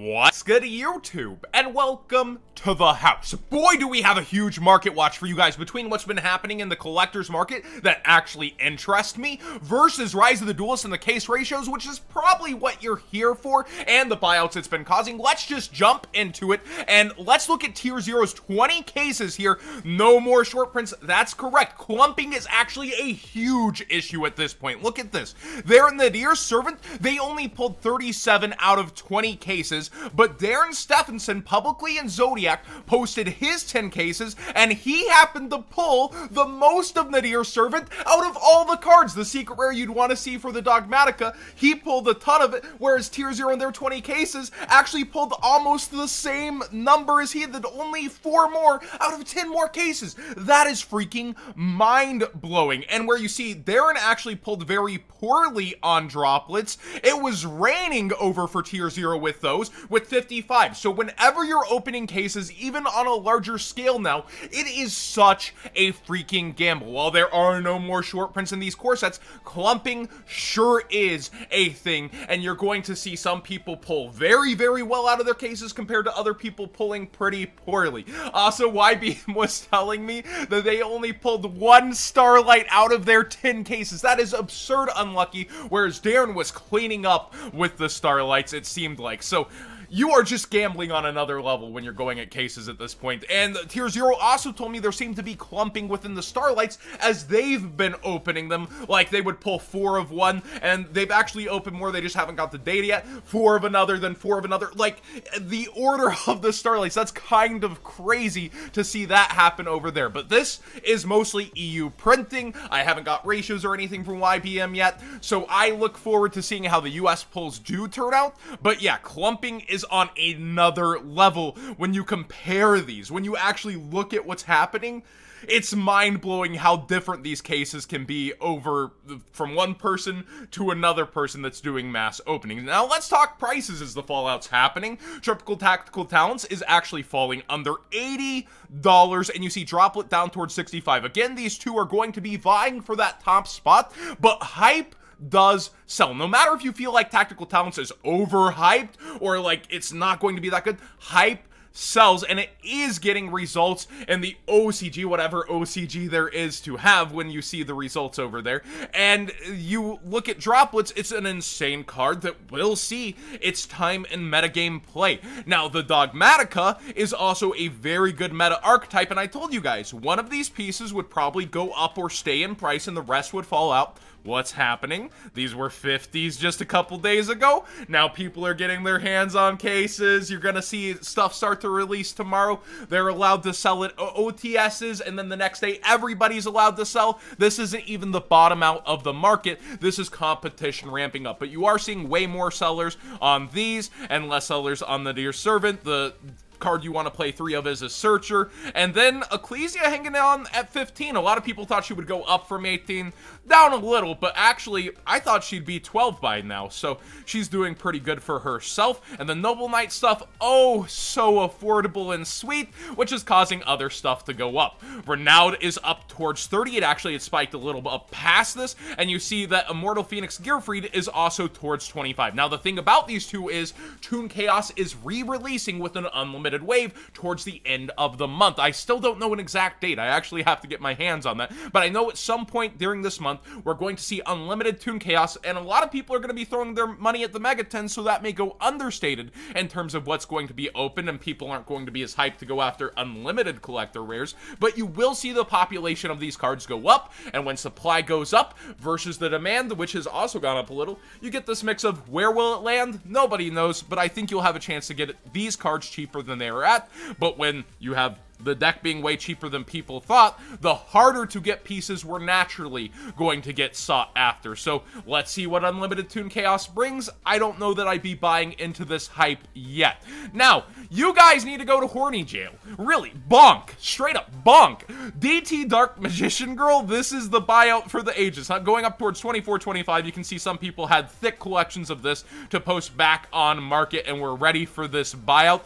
What's good, YouTube? And welcome to the house. Boy, do we have a huge market watch for you guys between what's been happening in the collector's market that actually interest me versus Rise of the Duelists and the case ratios, which is probably what you're here for, and the buyouts it's been causing. Let's just jump into it, and let's look at Tier 0's 20 cases here. No more short prints. That's correct. Clumping is actually a huge issue at this point. Look at this. There in the Dear Servant, they only pulled 37 out of 20 cases, but Darren Stephenson publicly in Zodiac posted his 10 cases, and he happened to pull the most of Nadir Servant out of all the cards. The secret rare you'd want to see for the Dogmatica, he pulled a ton of it, whereas Tier 0 in their 20 cases actually pulled almost the same number as he did, only 4 more out of 10 more cases. That is freaking mind-blowing. And where you see Darren actually pulled very poorly on droplets, it was raining over for Tier 0 with those, with 55. So whenever you're opening cases, even on a larger scale now, it is such a freaking gamble. While there are no more short prints in these core sets, clumping sure is a thing, and you're going to see some people pull very, very well out of their cases compared to other people pulling pretty poorly. Also, YB was telling me that they only pulled 1 Starlight out of their 10 cases. That is absurd unlucky, whereas Darren was cleaning up with the Starlights, it seemed like. So you are just gambling on another level when you're going at cases at this point. And Tier 0 also told me there seemed to be clumping within the Starlights as they've been opening them. Like, they would pull 4 of one, and they've actually opened more, they just haven't got the data yet. 4 of another, then 4 of another. Like, the order of the Starlights, that's kind of crazy to see that happen over there. But this is mostly EU printing. I haven't got ratios or anything from YBM yet, so I look forward to seeing how the US pulls do turn out. But yeah, clumping is on another level when you compare these. When you actually look at what's happening, it's mind-blowing how different these cases can be over from one person to another person that's doing mass openings. Now let's talk prices as the fallout's happening. Triple Tactical Talents is actually falling under $80, and you see Droplet down towards 65. Again, these two are going to be vying for that top spot, but hype does sell. No matter if you feel like Tactical Talents is overhyped or like it's not going to be that good, hype sells, and it is getting results in the OCG, whatever OCG there is to have when you see the results over there. And you look at Droplets, it's an insane card that will see its time in metagame play. Now, the Dogmatica is also a very good meta archetype, and I told you guys, one of these pieces would probably go up or stay in price, and the rest would fall out. What's happening? These were 50s just a couple days ago. Now people are getting their hands on cases. You're gonna see stuff start to release tomorrow. They're allowed to sell it OTSs, and then the next day everybody's allowed to sell. This isn't even the bottom out of the market. This is competition ramping up. But you are seeing way more sellers on these and less sellers on the Dear Servant. The card you want to play 3 of is a Searcher, and then Ecclesia hanging on at 15. A lot of people thought she would go up from 18, down a little, but actually I thought she'd be 12 by now, so she's doing pretty good for herself. And the Noble Knight stuff, oh so affordable and sweet, which is causing other stuff to go up. Renowned is up towards 30. It actually had spiked a little bit up past this, and you see that Immortal Phoenix Gearfried is also towards 25. Now the thing about these two is Toon Chaos is re-releasing with an unlimited wave towards the end of the month. I still don't know an exact date. I actually have to get my hands on that, but I know at some point during this month we're going to see unlimited Toon Chaos, and a lot of people are going to be throwing their money at the Mega 10, so that may go understated in terms of what's going to be open, and people aren't going to be as hyped to go after unlimited collector rares. But you will see the population of these cards go up, and when supply goes up versus the demand, which has also gone up a little, you get this mix of where will it land? Nobody knows, but I think you'll have a chance to get these cards cheaper than they are at. But when you have the deck being way cheaper than people thought, the harder to get pieces were naturally going to get sought after. So let's see what Unlimited Toon Chaos brings. I don't know that I'd be buying into this hype yet. Now, you guys need to go to Horny Jail. Really, bonk. Straight up bonk. DT Dark Magician Girl, this is the buyout for the ages. Going up towards 24, 25, you can see some people had thick collections of this to post back on market and were ready for this buyout.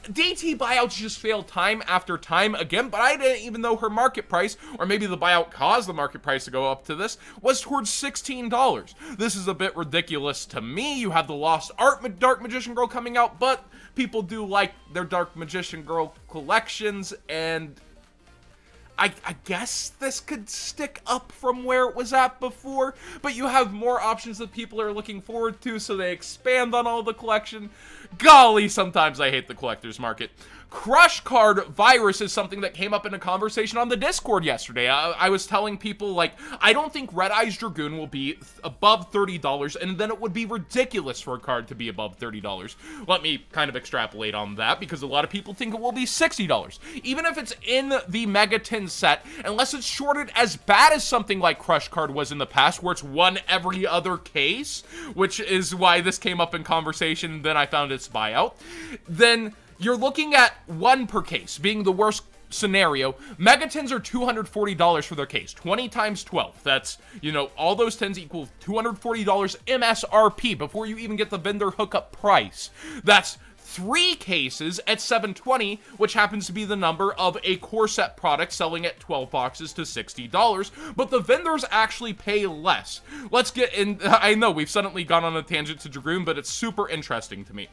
DT buyouts just failed time after time again, but I didn't even know her market price, or maybe the buyout caused the market price to go up to this, was towards $16. This is a bit ridiculous to me. You have the Lost Art Dark Magician Girl coming out, but people do like their Dark Magician Girl collections, and I guess this could stick up from where it was at before, but you have more options that people are looking forward to, so they expand on all the collection. Golly, sometimes I hate the collector's market. Crush Card Virus is something that came up in a conversation on the Discord yesterday. I was telling people, like, I don't think Red Eyes Dragoon will be above $30, and then it would be ridiculous for a card to be above $30. Let me kind of extrapolate on that, because a lot of people think it will be $60. Even if it's in the Mega Tin set, unless it's shorted as bad as something like Crush Card was in the past, where it's one every other case, which is why this came up in conversation, and then I found its buyout, then you're looking at one per case being the worst scenario. Megatins are $240 for their case. 20 times 12. That's, you know, all those tins equal $240 MSRP before you even get the vendor hookup price. That's 3 cases at $720, which happens to be the number of a core set product selling at 12 boxes to $60, but the vendors actually pay less. Let's get in. I know we've suddenly gone on a tangent to Dragoon, but it's super interesting to me.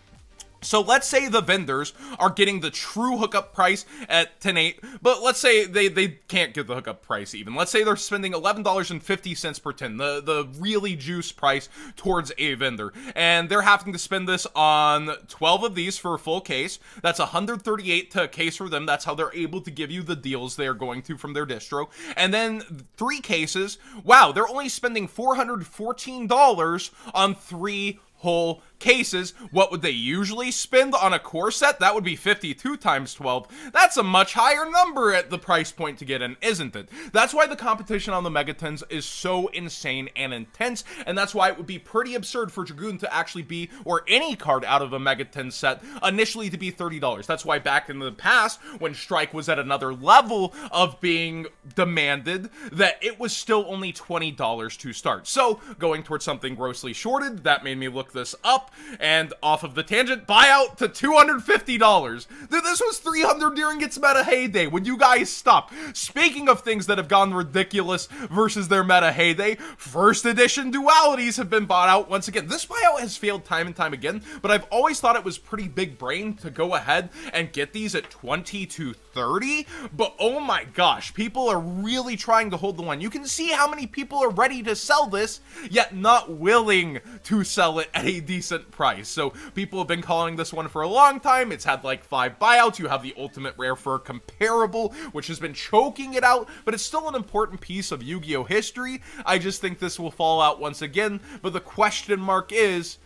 So let's say the vendors are getting the true hookup price at 10.8, but let's say they can't get the hookup price even. Let's say they're spending $11.50 per tin, the really juice price towards a vendor, and they're having to spend this on 12 of these for a full case. That's $138 to a case for them. That's how they're able to give you the deals they're going to from their distro. And then 3 cases, wow, they're only spending $414 on 3 whole cases. What would they usually spend on a core set? That would be 52 times 12. That's a much higher number at the price point to get in, isn't it? That's why the competition on the Megatins is so insane and intense, and that's why it would be pretty absurd for Dragoon to actually be, or any card out of a Megatin set, initially to be $30. That's why back in the past, when Strike was at another level of being demanded, that it was still only $20 to start. So, going towards something grossly shorted, that made me look this up, and off of the tangent, buyout to $250. This was $300 during its meta heyday. Would you guys stop? Speaking of things that have gone ridiculous versus their meta heyday, first edition dualities have been bought out once again. This buyout has failed time and time again, but I've always thought it was pretty big brain to go ahead and get these at 20 to 30, but oh my gosh, people are really trying to hold the line. You can see how many people are ready to sell this, yet not willing to sell it at a decent price. So people have been calling this one for a long time. It's had like 5 buyouts. You have the ultimate rare for comparable, which has been choking it out, but it's still an important piece of Yu-Gi-Oh history. I just think this will fall out once again, but the question mark is,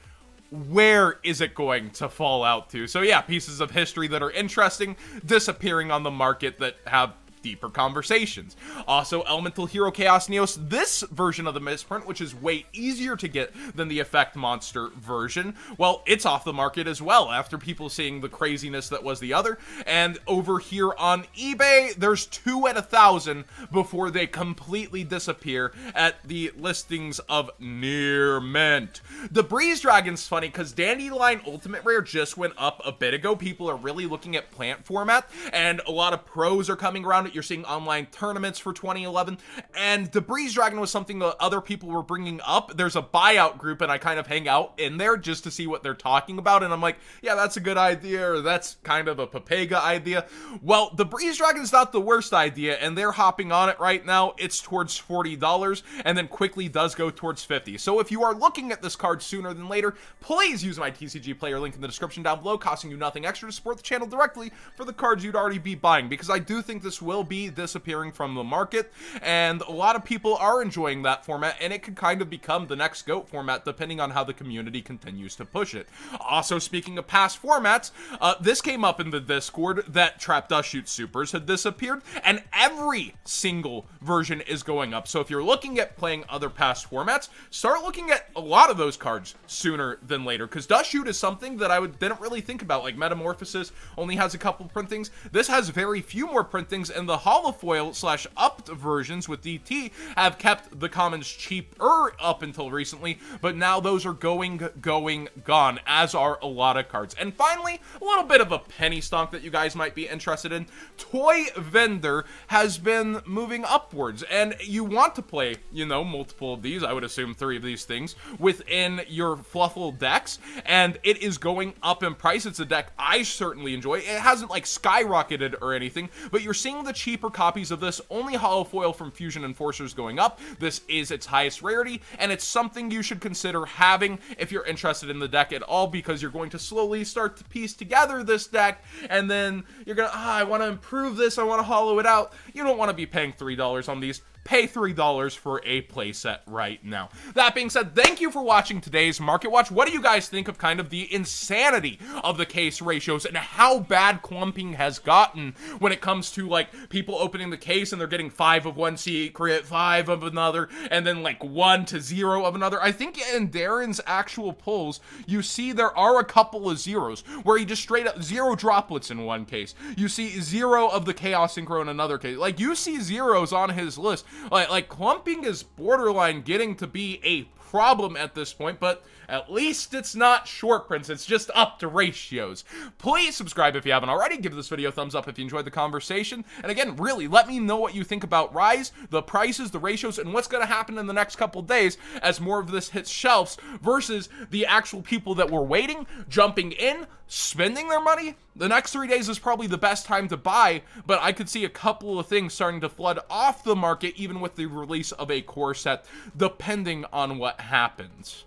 where is it going to fall out to? So yeah, pieces of history that are interesting disappearing on the market that have deeper conversations. Also, Elemental Hero Chaos Neos, this version of the misprint, which is way easier to get than the Effect Monster version, well, it's off the market as well after people seeing the craziness that was the other. And over here on eBay, there's 2 at 1,000 before they completely disappear at the listings of near mint. The Breeze Dragon's funny because Dandelion Ultimate Rare just went up a bit ago. People are really looking at plant format, and a lot of pros are coming around it. You're seeing online tournaments for 2011, and the Breeze Dragon was something that other people were bringing up. There's a buyout group, and I kind of hang out in there just to see what they're talking about, and I'm like, yeah, that's a good idea, or that's kind of a Papega idea. Well, the Breeze Dragon's not the worst idea, and they're hopping on it right now. It's towards $40, and then quickly does go towards $50. So if you are looking at this card sooner than later, please use my TCG player link in the description down below, costing you nothing extra to support the channel directly for the cards you'd already be buying, because I do think this will be disappearing from the market, and a lot of people are enjoying that format, and it could kind of become the next GOAT format depending on how the community continues to push it. Also, speaking of past formats, this came up in the Discord that Trap Dust Shoot Supers had disappeared, and every single version is going up. So if you're looking at playing other past formats, start looking at a lot of those cards sooner than later, because Dust Shoot is something that didn't really think about. Like Metamorphosis only has a couple printings. This has very few more printings, and the holofoil slash upped versions with DT have kept the commons cheaper up until recently, but now those are gone, as are a lot of cards. And finally, a little bit of a penny stock that you guys might be interested in. Toy Vendor has been moving upwards, and you want to play, you know, multiple of these, I would assume 3 of these things, within your Fluffle decks, and it is going up in price. It's a deck I certainly enjoy. It hasn't, like, skyrocketed or anything, but you're seeing the cheaper copies of this, only holofoil from Fusion Enforcers going up. This is its highest rarity, and it's something you should consider having if you're interested in the deck at all, because you're going to slowly start to piece together this deck, and then you're gonna, I want to improve this, I want to hollow it out. You don't want to be paying $3 on these. Pay $3 for a playset right now. That being said, thank you for watching today's Market Watch. What do you guys think of kind of the insanity of the case ratios and how bad clumping has gotten when it comes to, like, people opening the case and they're getting 5 of one secret, 5 of another, and then like 1 to 0 of another? I think in Darren's actual pulls, you see there are a couple of zeros where he just straight up 0 droplets in one case. You see 0 of the chaos synchro in another case. Like, you see zeros on his list. Like clumping is borderline getting to be a problem at this point, but at least it's not short prints, it's just up to ratios. Please subscribe if you haven't already, give this video a thumbs up if you enjoyed the conversation, and again, really, let me know what you think about Rise, the prices, the ratios, and what's going to happen in the next couple days as more of this hits shelves versus the actual people that were waiting, jumping in, spending their money. The next 3 days is probably the best time to buy, but I could see a couple of things starting to flood off the market even with the release of a core set, depending on what happens.